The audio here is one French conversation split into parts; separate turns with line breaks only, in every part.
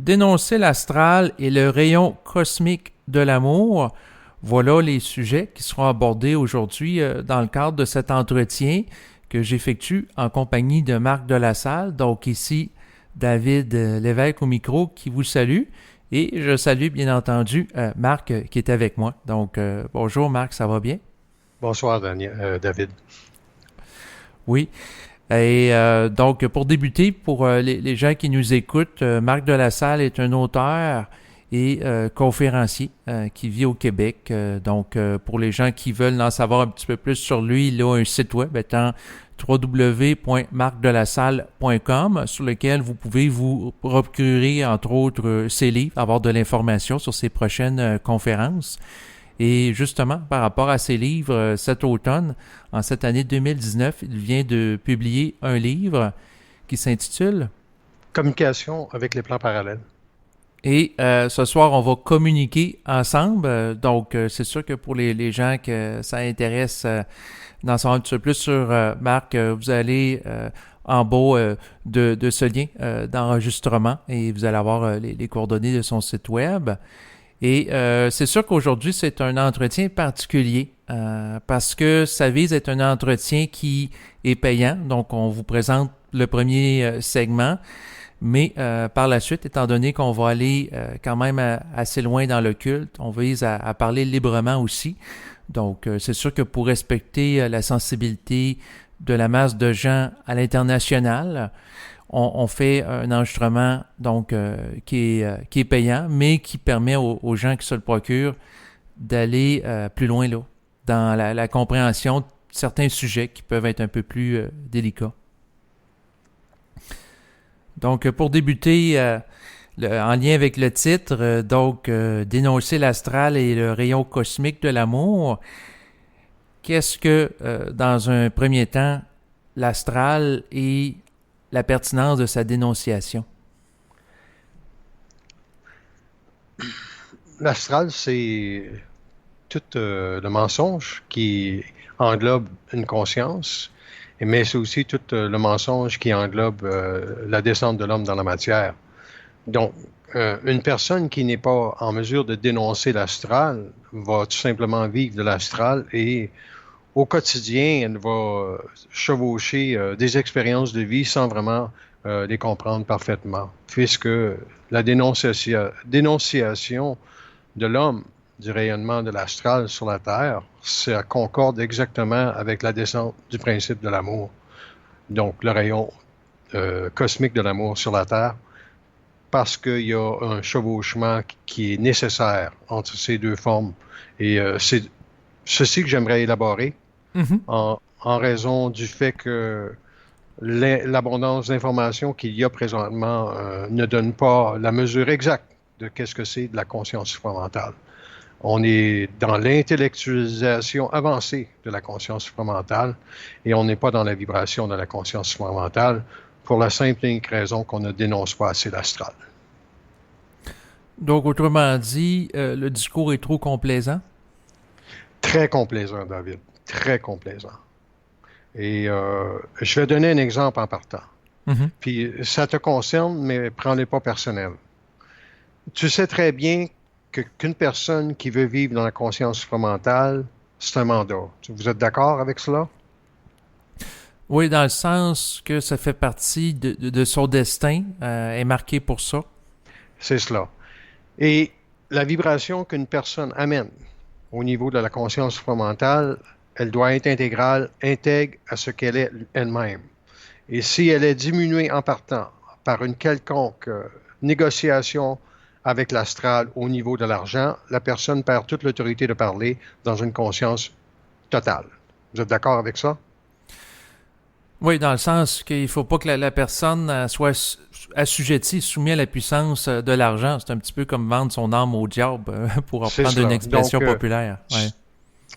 Dénoncer l'astral et le rayon cosmique de l'amour. Voilà les sujets qui seront abordés aujourd'hui dans le cadre de cet entretien que j'effectue en compagnie de Marc Delassalle. Donc ici, David Lévesque au micro qui vous salue. Et je salue bien entendu Marc qui est avec moi. Donc bonjour Marc, ça va bien?
Bonsoir, David.
Oui. Et donc, pour débuter, pour les gens qui nous écoutent, Marc Delassalle est un auteur et conférencier qui vit au Québec. Pour les gens qui veulent en savoir un petit peu plus sur lui, il a un site web étant www.marcdelassalle.com sur lequel vous pouvez vous procurer, entre autres, ses livres, avoir de l'information sur ses prochaines conférences. Et justement, par rapport à ses livres, cet automne, en cette année 2019, il vient de publier un livre qui s'intitule
Communication avec les plans parallèles.
Et ce soir, on va communiquer ensemble. C'est sûr que pour les gens que ça intéresse d'en savoir un petit peu plus sur Marc, vous allez en bas de ce lien d'enregistrement et vous allez avoir les coordonnées de son site web. Et c'est sûr qu'aujourd'hui, c'est un entretien particulier parce que ça vise à être un entretien qui est payant. Donc, on vous présente le premier segment, mais par la suite, étant donné qu'on va aller quand même assez loin dans le culte, on vise à parler librement aussi. Donc, c'est sûr que pour respecter la sensibilité de la masse de gens à l'international, on fait un enregistrement qui est payant, mais qui permet aux gens qui se le procurent d'aller plus loin là, dans la compréhension de certains sujets qui peuvent être un peu plus délicats. Donc, pour débuter, en lien avec le titre, Dénoncer l'astral et le rayon cosmique de l'amour, qu'est-ce que, dans un premier temps, l'astral et la pertinence de sa dénonciation?
L'astral, c'est tout le mensonge qui englobe une conscience, mais c'est aussi tout le mensonge qui englobe la descente de l'homme dans la matière. Donc, une personne qui n'est pas en mesure de dénoncer l'astral va tout simplement vivre de l'astral et au quotidien, elle va chevaucher des expériences de vie sans vraiment les comprendre parfaitement, puisque la dénonciation de l'homme du rayonnement de l'astral sur la Terre, ça concorde exactement avec la descente du principe de l'amour. Donc, le rayon cosmique de l'amour sur la Terre, parce qu'il y a un chevauchement qui est nécessaire entre ces deux formes. Et c'est ceci que j'aimerais élaborer
Mm-hmm.
en raison du fait que l'abondance d'informations qu'il y a présentement ne donne pas la mesure exacte de qu'est-ce que c'est de la conscience supramentale. On est dans l'intellectualisation avancée de la conscience supramentale et on n'est pas dans la vibration de la conscience supramentale pour la simple et unique raison qu'on ne dénonce pas assez l'astral.
Donc, autrement dit, le discours est trop complaisant?
Très complaisant, David. Très complaisant. Et je vais donner un exemple en partant.
Mm-hmm.
Puis ça te concerne, mais prends-le pas personnel. Tu sais très bien qu'une personne qui veut vivre dans la conscience supramentale, c'est un mandat. Vous êtes d'accord avec cela?
Oui, dans le sens que ça fait partie de son destin, est marqué pour ça.
C'est cela. Et la vibration qu'une personne amène au niveau de la conscience supramentale, elle doit être intégrale, intègre à ce qu'elle est elle-même. Et si elle est diminuée en partant par une quelconque négociation avec l'astral au niveau de l'argent, la personne perd toute l'autorité de parler dans une conscience totale. Vous êtes d'accord avec ça?
Oui, dans le sens qu'il ne faut pas que la personne soit assujettie, soumise à la puissance de l'argent. C'est un petit peu comme vendre son âme au diable, pour
C'est
reprendre une
cela.
expression
Donc,
populaire. Ouais.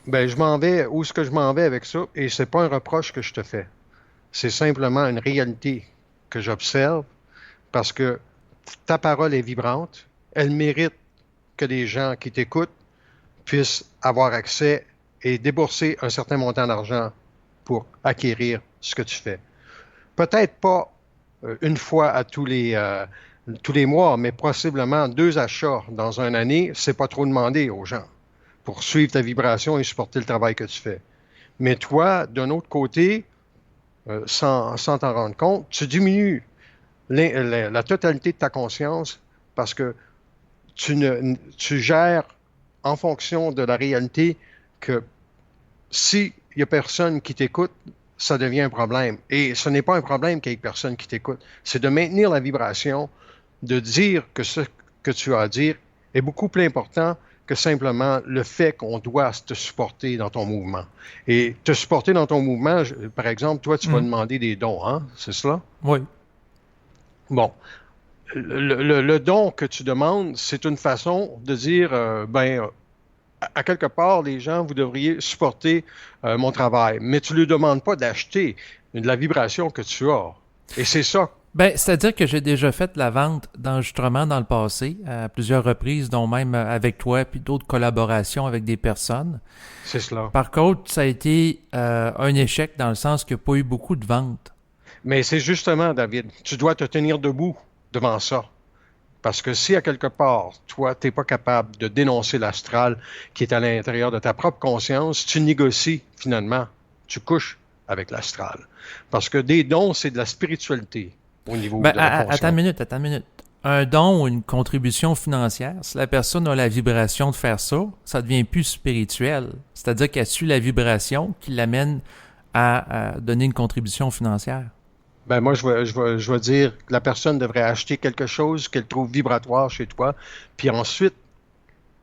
ben, je m'en vais, où est-ce que je m'en vais avec ça? Et c'est pas un reproche que je te fais. C'est simplement une réalité que j'observe parce que ta parole est vibrante. Elle mérite que les gens qui t'écoutent puissent avoir accès et débourser un certain montant d'argent pour acquérir ce que tu fais. Peut-être pas une fois à tous les tous les mois, mais possiblement 2 achats dans une année, c'est pas trop demandé aux gens pour suivre ta vibration et supporter le travail que tu fais. Mais toi, d'un autre côté, sans t'en rendre compte, tu diminues la totalité de ta conscience parce que tu gères en fonction de la réalité que s'il n'y a personne qui t'écoute, ça devient un problème. Et ce n'est pas un problème qu'il y ait personne qui t'écoute. C'est de maintenir la vibration, de dire que ce que tu as à dire est beaucoup plus important que simplement le fait qu'on doit te supporter dans ton mouvement. Et te supporter dans ton mouvement, par exemple, toi, tu vas demander des dons, hein? C'est cela?
Oui.
Bon. Le don que tu demandes, c'est une façon de dire, à quelque part, les gens, vous devriez supporter mon travail. Mais tu ne lui demandes pas d'acheter de la vibration que tu as. Et c'est ça.
Ben, c'est-à-dire que j'ai déjà fait la vente d'enregistrements dans le passé, à plusieurs reprises, dont même avec toi, puis d'autres collaborations avec des personnes.
C'est cela.
Par contre, ça a été un échec dans le sens qu'il n'y a pas eu beaucoup de ventes.
Mais c'est justement, David, tu dois te tenir debout devant ça. Parce que si à quelque part, toi, tu n'es pas capable de dénoncer l'astral qui est à l'intérieur de ta propre conscience, tu négocies finalement, tu couches avec l'astral. Parce que des dons, c'est de la spiritualité au niveau de la conscience.
Attends une minute. Un don ou une contribution financière, si la personne a la vibration de faire ça, ça devient plus spirituel. C'est-à-dire qu'elle suit la vibration qui l'amène à donner une contribution financière.
Ben moi, je vais dire que la personne devrait acheter quelque chose qu'elle trouve vibratoire chez toi, puis ensuite,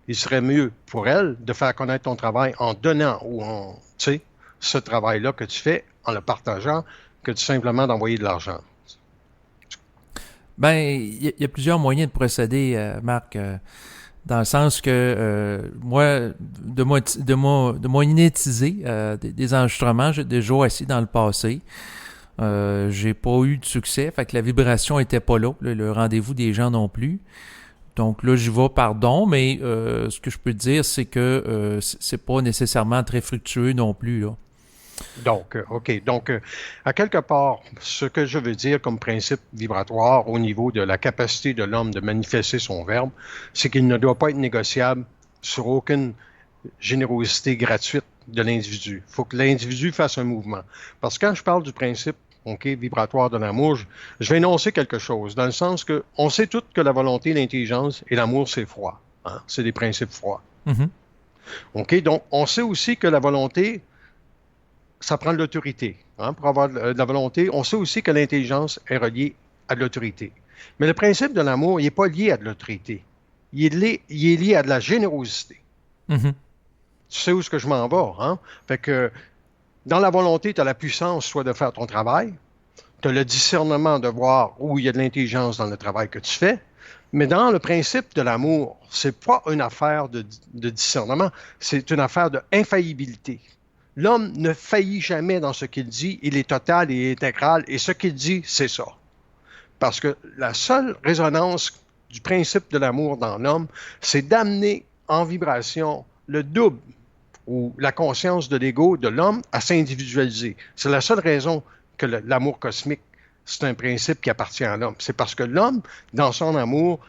il serait mieux pour elle de faire connaître ton travail en donnant ou en, tu sais, ce travail-là que tu fais, en le partageant, que de simplement d'envoyer de l'argent.
Ben, il y a plusieurs moyens de procéder, Marc, dans le sens que moi, de monétiser des enregistrements, j'ai déjà essayé dans le passé. J'ai pas eu de succès, fait que la vibration était pas là, le rendez-vous des gens non plus. Donc là, j'y vais par don, mais ce que je peux te dire, c'est que c'est pas nécessairement très fructueux non plus, là.
Donc, OK. Donc, à quelque part, ce que je veux dire comme principe vibratoire au niveau de la capacité de l'homme de manifester son verbe, c'est qu'il ne doit pas être négociable sur aucune générosité gratuite de l'individu. Il faut que l'individu fasse un mouvement. Parce que quand je parle du principe vibratoire de l'amour, je vais énoncer quelque chose, dans le sens que on sait tous que la volonté, l'intelligence et l'amour, c'est froid. Hein? C'est des principes froids.
Mm-hmm.
OK? Donc, on sait aussi que la volonté, ça prend de l'autorité. Hein? Pour avoir de la volonté, on sait aussi que l'intelligence est reliée à de l'autorité. Mais le principe de l'amour, il n'est pas lié à de l'autorité. Il est lié à de la générosité.
Mm-hmm.
Tu sais où est-ce que je m'en vais, hein? Fait que dans la volonté, tu as la puissance soit de faire ton travail, tu as le discernement de voir où il y a de l'intelligence dans le travail que tu fais, mais dans le principe de l'amour, c'est pas une affaire de discernement, c'est une affaire d'infaillibilité. L'homme ne faillit jamais dans ce qu'il dit, il est total et intégral, et ce qu'il dit, c'est ça. Parce que la seule résonance du principe de l'amour dans l'homme, c'est d'amener en vibration le double ou la conscience de l'ego de l'homme à s'individualiser. C'est la seule raison que l'amour cosmique, c'est un principe qui appartient à l'homme. C'est parce que l'homme, dans son amour,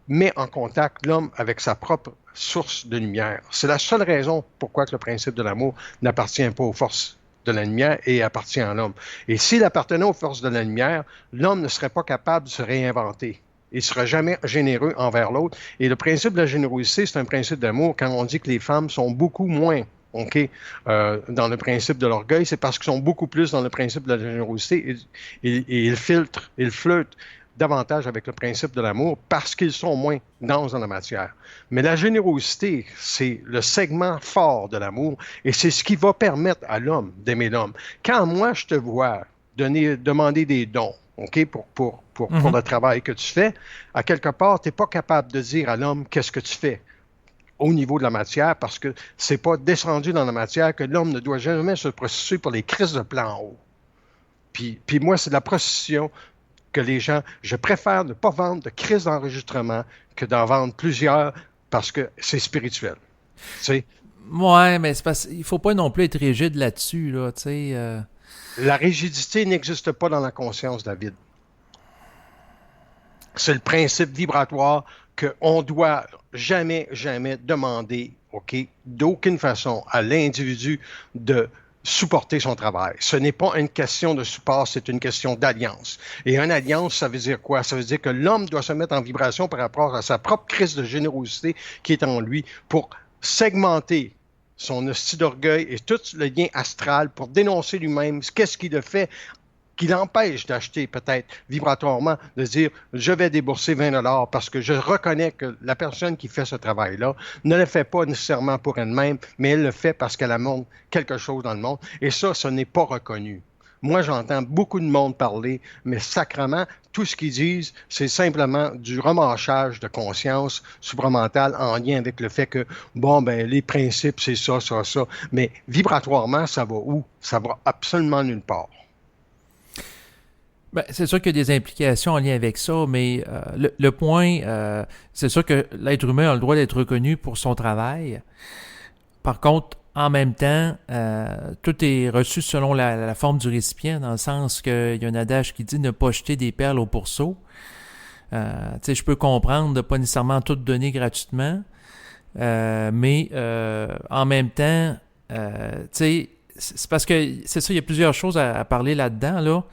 met en contact l'homme avec sa propre source de lumière. C'est la seule raison pourquoi que le principe de l'amour n'appartient pas aux forces de la lumière et appartient à l'homme. Et s'il appartenait aux forces de la lumière, l'homme ne serait pas capable de se réinventer. Il ne sera jamais généreux envers l'autre. Et le principe de la générosité, c'est un principe d'amour. Quand on dit que les femmes sont beaucoup moins dans le principe de l'orgueil, c'est parce qu'ils sont beaucoup plus dans le principe de la générosité et ils filtrent, ils flirtent davantage avec le principe de l'amour parce qu'ils sont moins dans la matière. Mais la générosité, c'est le segment fort de l'amour et c'est ce qui va permettre à l'homme d'aimer l'homme. Quand moi, je te vois demander des dons, pour le travail que tu fais, à quelque part, tu n'es pas capable de dire à l'homme qu'est-ce que tu fais au niveau de la matière, parce que c'est pas descendu dans la matière que l'homme ne doit jamais se prostituer pour les crises de plan haut. Puis moi, c'est de la prostitution que les gens... Je préfère ne pas vendre de crises d'enregistrement que d'en vendre plusieurs parce que c'est spirituel. Tu sais?
Ouais, mais c'est parce qu'il faut pas non plus être rigide là-dessus, là, tu sais...
La rigidité n'existe pas dans la conscience, David. C'est le principe vibratoire qu'on doit jamais, jamais demander, OK, d'aucune façon à l'individu de supporter son travail. Ce n'est pas une question de support, c'est une question d'alliance. Et une alliance, ça veut dire quoi? Ça veut dire que l'homme doit se mettre en vibration par rapport à sa propre crise de générosité qui est en lui pour segmenter son hostie d'orgueil et tout le lien astral pour dénoncer lui-même qu'est-ce qu'il a fait qui l'empêche d'acheter peut-être vibratoirement, de dire je vais débourser 20 $ parce que je reconnais que la personne qui fait ce travail-là ne le fait pas nécessairement pour elle-même, mais elle le fait parce qu'elle amène quelque chose dans le monde. Et ça, ce n'est pas reconnu. Moi, j'entends beaucoup de monde parler, mais sacrément, tout ce qu'ils disent, c'est simplement du remâchage de conscience supramentale en lien avec le fait que, bon, ben, les principes, c'est ça, ça, ça. Mais vibratoirement, ça va où? Ça va absolument nulle part.
Ben, c'est sûr qu'il y a des implications en lien avec ça, mais le point, c'est sûr que l'être humain a le droit d'être reconnu pour son travail. Par contre, en même temps, tout est reçu selon la forme du récipient, dans le sens qu'il y a un adage qui dit ne pas jeter des perles au pourceau. Tu sais, je peux comprendre de ne pas nécessairement tout donner gratuitement, mais en même temps, tu sais, c'est parce que c'est ça, il y a plusieurs choses à parler là-dedans, là.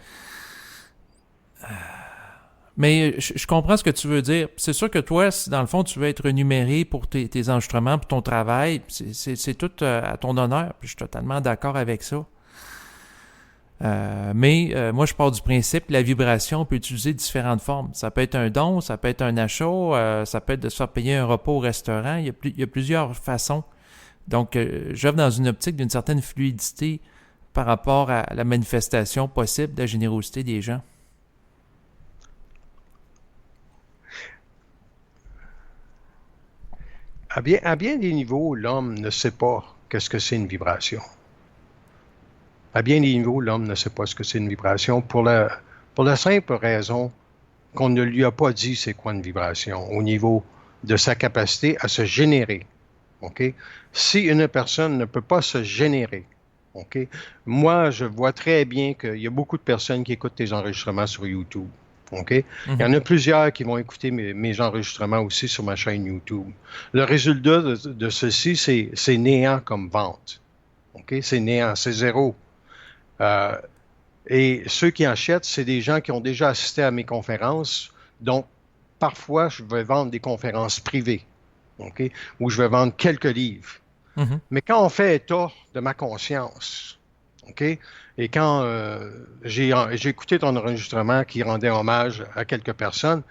Mais je comprends ce que tu veux dire. C'est sûr que toi, si dans le fond, tu veux être rémunéré pour tes enregistrements, pour ton travail, c'est tout à ton honneur. Puis je suis totalement d'accord avec ça. Mais moi, je pars du principe que la vibration peut utiliser différentes formes. Ça peut être un don, ça peut être un achat, ça peut être de se faire payer un repas au restaurant. Il y a plusieurs façons. Donc, j'œuvre dans une optique d'une certaine fluidité par rapport à la manifestation possible de la générosité des gens.
À bien des niveaux, l'homme ne sait pas qu'est-ce que c'est une vibration. À bien des niveaux, l'homme ne sait pas ce que c'est une vibration pour la simple raison qu'on ne lui a pas dit c'est quoi une vibration au niveau de sa capacité à se générer. OK? Si une personne ne peut pas se générer, OK? Moi, je vois très bien qu'il y a beaucoup de personnes qui écoutent tes enregistrements sur YouTube. OK? Il y en
Mhm.
a plusieurs qui vont écouter mes enregistrements aussi sur ma chaîne YouTube. Le résultat de ceci, c'est néant comme vente. OK? C'est néant, c'est zéro. Euh, et ceux qui achètent, c'est des gens qui ont déjà assisté à mes conférences. Donc, parfois, je vais vendre des conférences privées, OK? Ou je vais vendre quelques livres.
Mhm.
Mais quand on fait état de ma conscience, OK? Et quand j'ai écouté ton enregistrement qui rendait hommage à quelques personnes,